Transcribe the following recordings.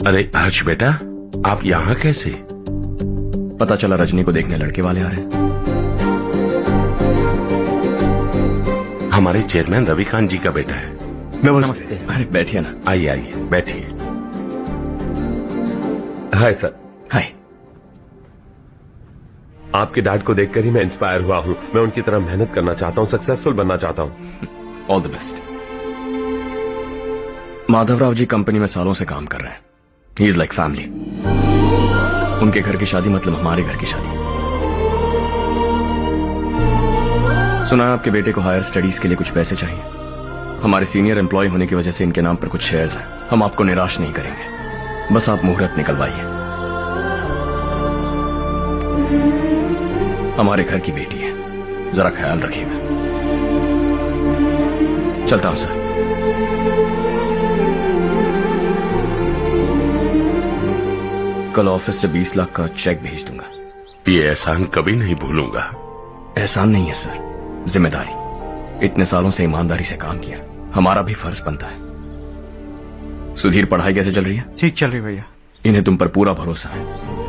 अरे हर्ष बेटा, आप यहाँ कैसे? पता चला रजनी को देखने लड़के वाले आ रहे हैं। हमारे चेयरमैन रविकांत जी का बेटा है। नमस्ते। अरे बैठिए ना। आइए आइए बैठिए। Hi sir. हाय। आपके डैड को देखकर ही मैं इंस्पायर हुआ हूँ। मैं उनकी तरह मेहनत करना चाहता हूँ, सक्सेसफुल बनना चाहता हूँ। All the best. Madhavrao ji company में सालों से काम कर रहे हैं। He is like family. उनके घर की शादी मतलब हमारे घर की शादी। सुना है आपके बेटे को हायर स्टडीज के लिए कुछ पैसे चाहिए। हमारे सीनियर एम्प्लॉय होने की वजह से इनके नाम पर कुछ शेयर्स हैं। हम आपको निराश नहीं करेंगे, बस आप मुहूर्त निकलवाइए। हमारे घर की बेटी है, जरा ख्याल रखिएगा। चलता हूं सर। कल ऑफिस से 20 लाख का चेक भेज दूंगा। ये एहसान कभी नहीं भूलूंगा। एहसान नहीं है सर, जिम्मेदारी। इतने सालों से ईमानदारी से काम किया, हमारा भी फर्ज बनता है। सुधीर, पढ़ाई कैसे चल रही है? ठीक चल रही भैया। इन्हें तुम पर पूरा भरोसा है।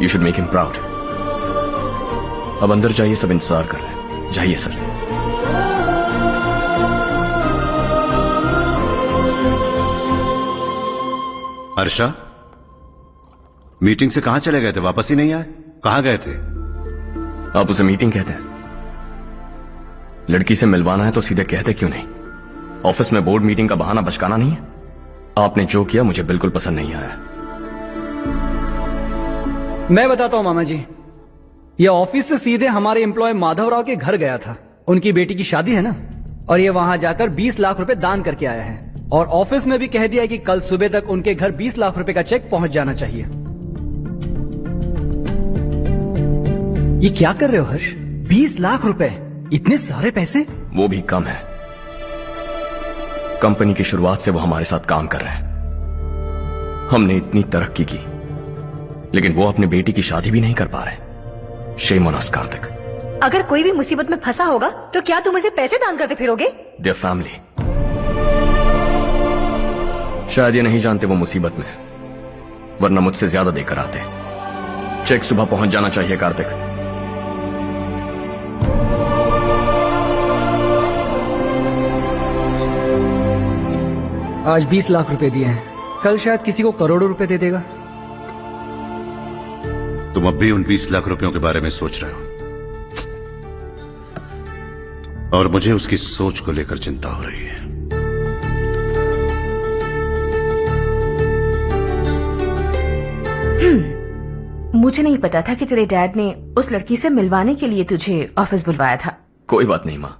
You should make him proud. अब अंदर जाइए, सब इंतजार कर रहे हैं। जाइए सर। हर्षा, मीटिंग से कहां चले गए थे? वापस ही नहीं आए? कहां गए थे? आप उसे मीटिंग कहते हैं? लड़की से मिलवाना है तो सीधे कहते क्यों नहीं? ऑफिस में बोर्ड मीटिंग का बहाना बचकाना नहीं है। आपने जो किया मुझे बिल्कुल पसंद नहीं आया। मैं बताता हूं मामा जी, ये ऑफिस से सीधे हमारे एम्प्लॉय माधवराव के घर गया था। उनकी बेटी की शादी है ना, और ये वहां जाकर 20 लाख रुपए दान करके आया है। और ऑफिस में भी कह दिया कि कल सुबह तक उनके घर 20 लाख रुपए का चेक पहुंच जाना चाहिए। ये क्या कर रहे हो हर्ष? 20 लाख रुपए, इतने सारे पैसे? वो भी कम है। कंपनी की शुरुआत से वो हमारे साथ काम कर रहे हैं। हमने इतनी तरक्की की, लेकिन वो अपनी बेटी की शादी भी नहीं कर पा रहे। Shame on us Kartik. अगर कोई भी मुसीबत में फंसा होगा तो क्या तुम उसे पैसे दान करते फिरोगे? Their family. शायद ये नहीं जानते वो मुसीबत में, वरना मुझसे ज्यादा देकर आते। चेक सुबह पहुंच जाना चाहिए कार्तिक। आज 20 लाख रुपए दिए हैं, कल शायद किसी को करोड़ों रुपए दे देगा। तुम अब भी उन 20 लाख रुपयों के बारे में सोच रहे हो, और मुझे उसकी सोच को लेकर चिंता हो रही है। मुझे नहीं पता था कि तेरे डैड ने उस लड़की से मिलवाने के लिए तुझे ऑफिस बुलवाया था। कोई बात नहीं माँ।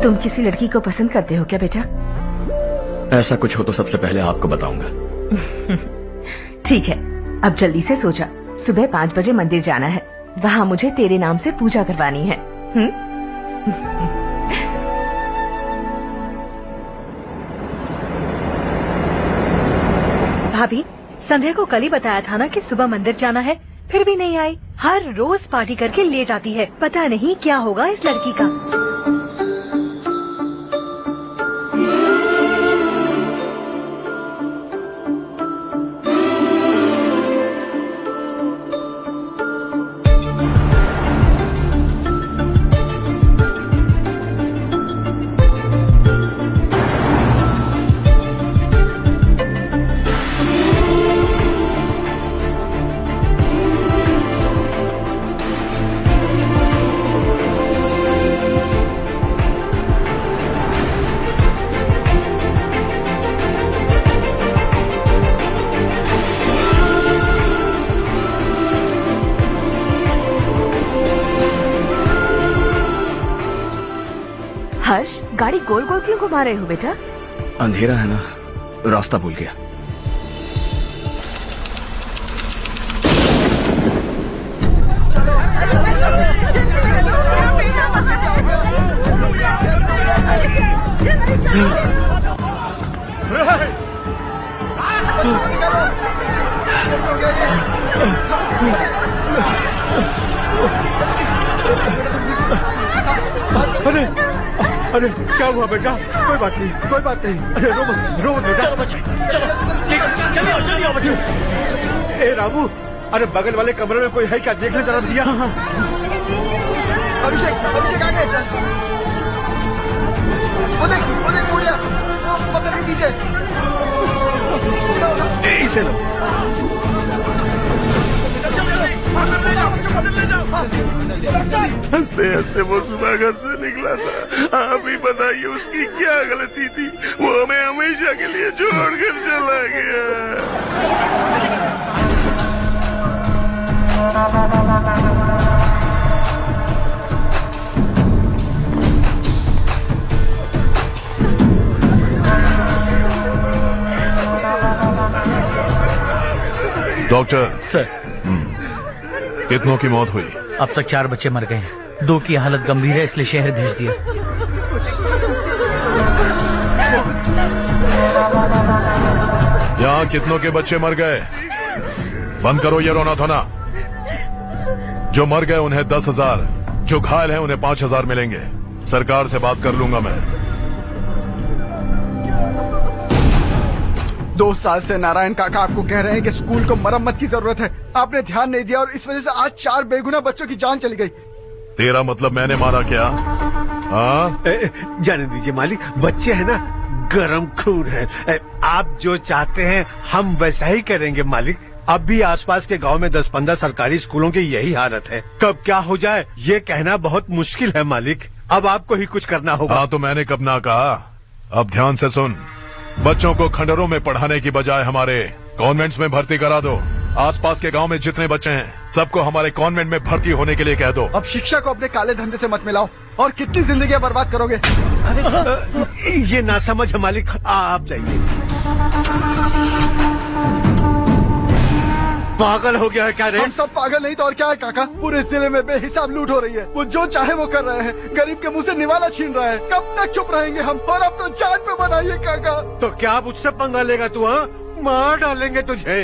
तुम किसी लड़की को पसंद करते हो क्या बेटा? ऐसा कुछ हो तो सबसे पहले आपको बताऊंगा। ठीक है, अब जल्दी से सो जा। सुबह 5 बजे मंदिर जाना है, वहाँ मुझे तेरे नाम से पूजा करवानी है। भाभी, संध्या को कल ही बताया था ना कि सुबह मंदिर जाना है, फिर भी नहीं आई। हर रोज पार्टी करके लेट आती है। पता नहीं क्या होगा इस लड़की का। हर्ष, गाड़ी गोल गोल क्यों घुमा रहे हो बेटा? अंधेरा है ना, रास्ता भूल गया। अरे क्या हुआ बेटा? कोई बात नहीं, कोई बात नहीं। अरे रो मत बेटा। चलो बच्चे चलो, जल्दी आओ बच्चे। ए रामू, अरे बगल वाले कमरे में कोई है क्या? देखने जरा भैया। अभिषेक आ गए। वो देख पूजा, वो पत्थर के नीचे। इसे लो। हंसते हंसते वो सुबह घर से निकला था। आप ही बताइए उसकी क्या गलती थी? वो हमें हमेशा के लिए छोड़कर चला गया। डॉक्टर सर, कितनों की मौत हुई? अब तक 4 बच्चे मर गए हैं। 2 की हालत गंभीर है, इसलिए शहर भेज दिया। यहाँ कितनों के बच्चे मर गए? बंद करो ये रोना धोना। जो मर गए उन्हें 10,000, जो घायल हैं उन्हें 5,000 मिलेंगे। सरकार से बात कर लूंगा मैं। 2 साल से नारायण काका आपको कह रहे हैं कि स्कूल को मरम्मत की जरूरत है। आपने ध्यान नहीं दिया और इस वजह से आज 4 बेगुनाह बच्चों की जान चली गई। तेरा मतलब मैंने मारा क्या? हाँ, जाने दीजिए मालिक, बच्चे हैं ना, गरम खून है। आप जो चाहते हैं हम वैसा ही करेंगे मालिक। अब भी आसपास के गांव में 10-15 सरकारी स्कूलों की यही हालत है। कब क्या हो जाए ये कहना बहुत मुश्किल है मालिक। अब आपको ही कुछ करना होगा। हाँ तो मैंने कब ना कहा। अब ध्यान से सुन, बच्चों को खंडरों में पढ़ाने की बजाय हमारे कॉन्वेंट्स में भर्ती करा दो। आसपास के गांव में जितने बच्चे हैं सबको हमारे कॉन्वेंट में भर्ती होने के लिए कह दो। अब शिक्षा को अपने काले धंधे से मत मिलाओ। और कितनी जिंदगियां बर्बाद करोगे? ये ना समझ है मालिक, आप जाइए। पागल हो गया है क्या रे? हम सब पागल नहीं तो और क्या है काका। पूरे जिले में बेहिसाब लूट हो रही है। वो जो चाहे वो कर रहे हैं। गरीब के मुंह से निवाला छीन रहा है। कब तक चुप रहेंगे हम? और अब तो जान पे बनाइए काका। तो क्या मुझसे पंगा लेगा तू? हाँ, मार डालेंगे तुझे।